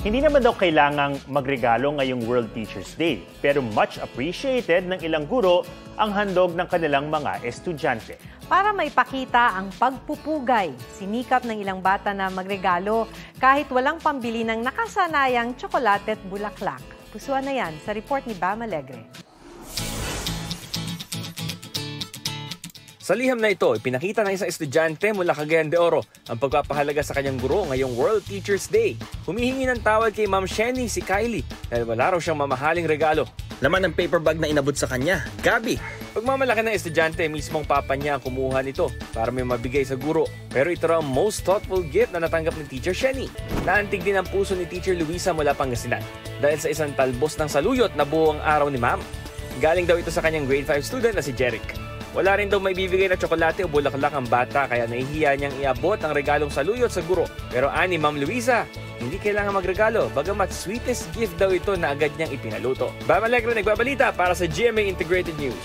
Hindi naman daw kailangang magregalo ngayong World Teachers Day, pero much appreciated ng ilang guro ang handog ng kanilang mga estudyante. Para maipakita ang pagpupugay, sinikap ng ilang bata na magregalo kahit walang pambili ng nakasanayang tsokolate at bulaklak. Pusuan na yan sa report ni Bam Alegre. Sa liham na ito, ipinakita ng isang estudyante mula Cagayan de Oro ang pagpapahalaga sa kanyang guro ngayong World Teachers Day. Humihingi ng tawad kay Ma'am Shenny si Kylie dahil wala raw siyang mamahaling regalo. Laman ng paper bag na inabot sa kanya, Gabi. Pagmamalaki ng estudyante, mismong papa niya ang kumuha nito para may mabigay sa guro. Pero ito raw ang most thoughtful gift na natanggap ni Teacher Shenny. Naantig din ang puso ni Teacher Luisa mula Pangasinan dahil sa isang talbos ng saluyot na buo ang araw ni Ma'am. Galing daw ito sa kanyang grade 5 student na si Jeric. Wala rin daw may bibigay na tsokolate o bulaklak ang bata kaya nahihiya niyang iabot ang regalong saluyot sa guro. Pero ani Ma'am Luisa, hindi kailangan magregalo, bagamat sweetest gift daw ito na agad niyang ipinaluto. Bam Alegre nagbabalita para sa GMA Integrated News.